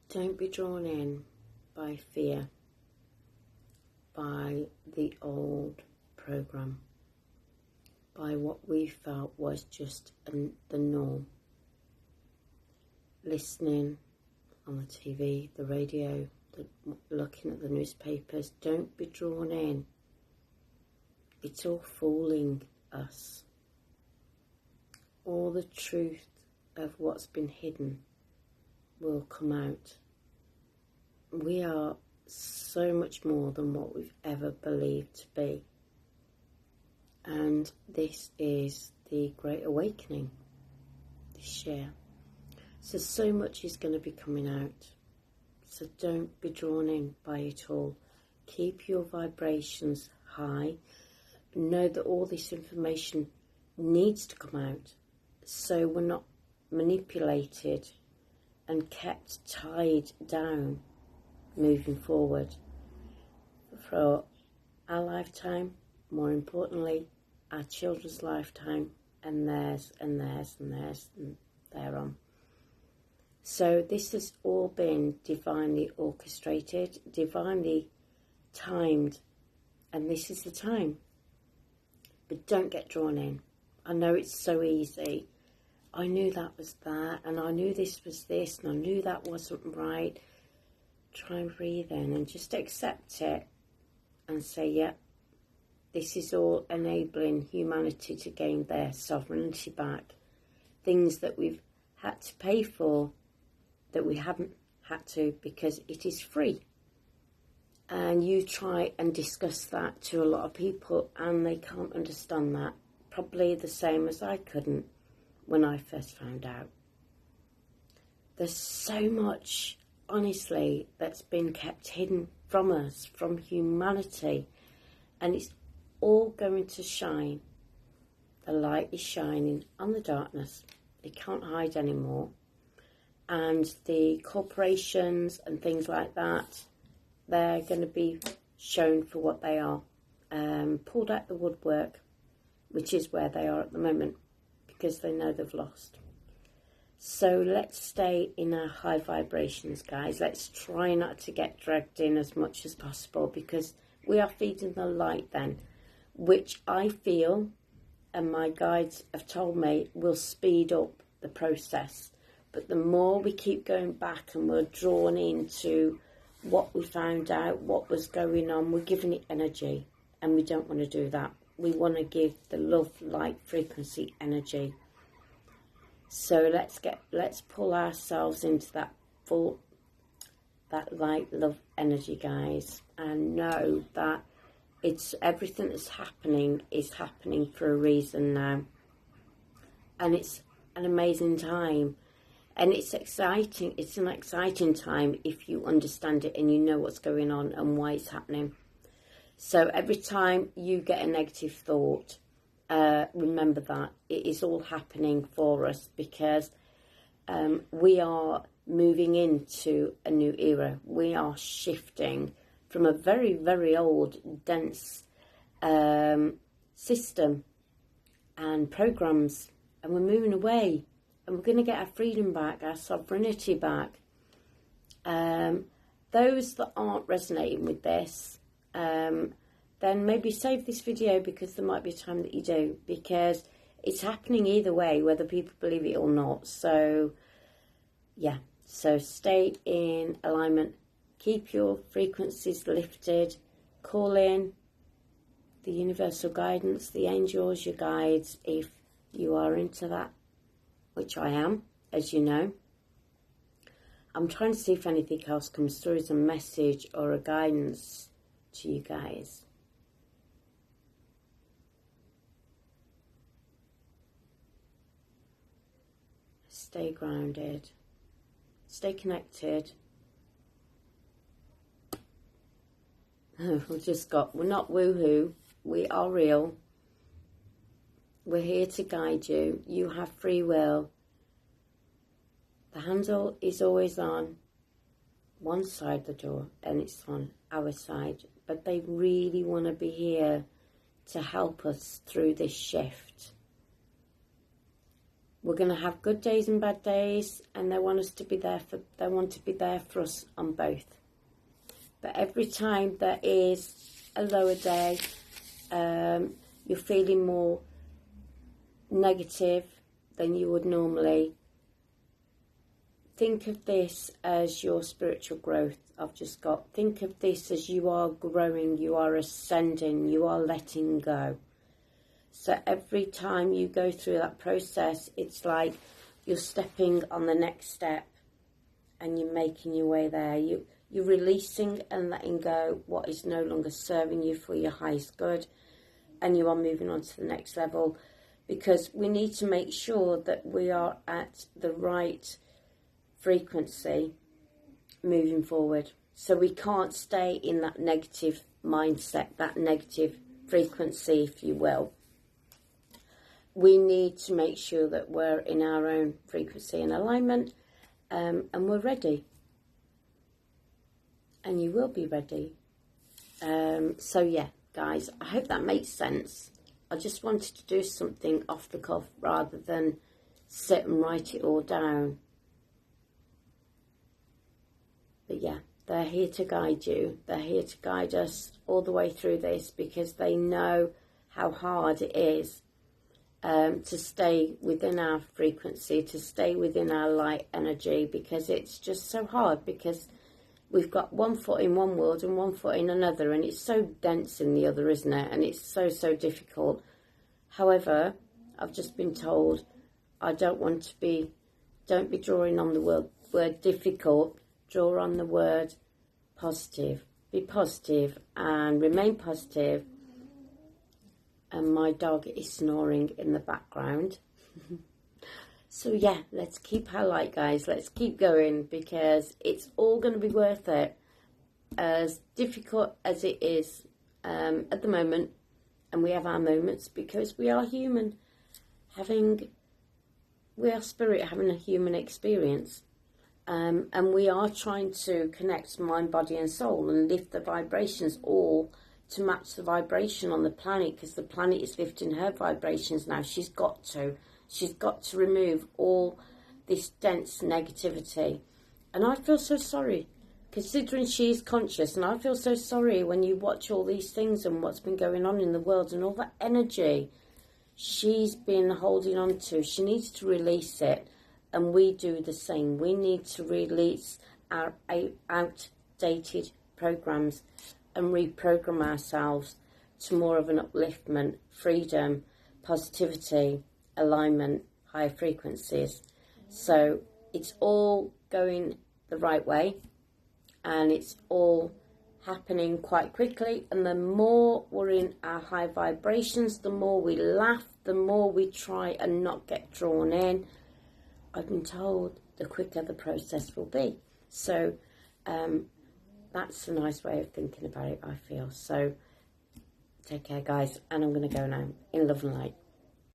Don't be drawn in by fear, by the old program, by what we felt was just the norm. Listening on the TV, the radio, looking at the newspapers. Don't be drawn in. It's all fooling us. All the truth of what's been hidden will come out. We are so much more than what we've ever believed to be. And this is the Great Awakening this year. So much is going to be coming out. So don't be drawn in by it all. Keep your vibrations high. Know that all this information needs to come out, so we're not manipulated and kept tied down moving forward for our lifetime, more importantly our children's lifetime, and theirs and theirs and theirs and thereon. So this has all been divinely orchestrated, divinely timed, and this is the time. But don't get drawn in. I know it's so easy. I knew that was that, and I knew this was this, and I knew that wasn't right. Try and breathe in and just accept it and say, yeah, this is all enabling humanity to gain their sovereignty back. Things that we've had to pay for, that we haven't had to, because it is free. And you try and discuss that to a lot of people and they can't understand that. Probably the same as I couldn't when I first found out. There's so much, honestly, that's been kept hidden from us, from humanity. And it's all going to shine. The light is shining on the darkness. It can't hide anymore. And the corporations and things like that, they're going to be shown for what they are, pulled out the woodwork, which is where they are at the moment, because they know they've lost. So let's stay in our high vibrations, guys. Let's try not to get dragged in as much as possible, because we are feeding the light then, which I feel, and my guides have told me, will speed up the process. But the more we keep going back and we're drawn into what we found out, what was going on, we're giving it energy, and we don't want to do that. We want to give the love, light, frequency, energy. So let's pull ourselves into that light, love, energy, guys, and know that it's everything that's happening is happening for a reason now, and it's an amazing time. And it's exciting. It's an exciting time if you understand it and you know what's going on and why it's happening. So every time you get a negative thought, remember that it is all happening for us, because we are moving into a new era. We are shifting from a very, very old, dense system and programs, and we're moving away. And we're going to get our freedom back, our sovereignty back. Those that aren't resonating with this, then maybe save this video, because there might be a time that you do, because it's happening either way, whether people believe it or not. So, yeah. So stay in alignment. Keep your frequencies lifted. Call in the universal guidance, the angels, your guides, if you are into that, which I am, as you know. I'm trying to see if anything else comes through as a message or a guidance to you guys. Stay grounded. Stay connected. We're not woohoo. We are real. We're here to guide you. You have free will. The handle is always on one side of the door, and it's on our side. But they really want to be here to help us through this shift. We're going to have good days and bad days, and they want to be there for us on both. But every time there is a lower day, you're feeling more negative than you would normally, think of this as your spiritual growth. Think of this as you are growing, you are ascending, you are letting go. So every time you go through that process, it's like you're stepping on the next step and you're making your way there. You're releasing and letting go what is no longer serving you for your highest good, and you are moving on to the next level, because we need to make sure that we are at the right frequency moving forward. So we can't stay in that negative mindset, that negative frequency, if you will. We need to make sure that we're in our own frequency and alignment, and we're ready. And you will be ready. So yeah, guys, I hope that makes sense. I just wanted to do something off the cuff rather than sit and write it all down. But yeah, they're here to guide you. They're here to guide us all the way through this, because they know how hard it is to stay within our frequency, to stay within our light energy, because it's just so hard, because we've got one foot in one world and one foot in another, and it's so dense in the other, isn't it? And it's so difficult. However, I've just been told don't be drawing on the word difficult, draw on the word positive. Be positive and remain positive. And my dog is snoring in the background. So yeah, let's keep our light, guys. Let's keep going, because it's all going to be worth it. As difficult as it is at the moment, and we have our moments, because we are human, we are spirit having a human experience. And we are trying to connect mind, body and soul and lift the vibrations all to match the vibration on the planet, because the planet is lifting her vibrations now. She's got to remove all this dense negativity. And I feel so sorry, considering she is conscious, and I feel so sorry when you watch all these things and what's been going on in the world and all that energy she's been holding on to. She needs to release it, and we do the same. We need to release our outdated programs and reprogram ourselves to more of an upliftment, freedom, positivity, alignment, higher frequencies. So it's all going the right way, and it's all happening quite quickly. And the more we're in our high vibrations, the more we laugh, the more we try and not get drawn in, I've been told, the quicker the process will be. So that's a nice way of thinking about it, I feel. So take care, guys, and I'm going to go now in love and light.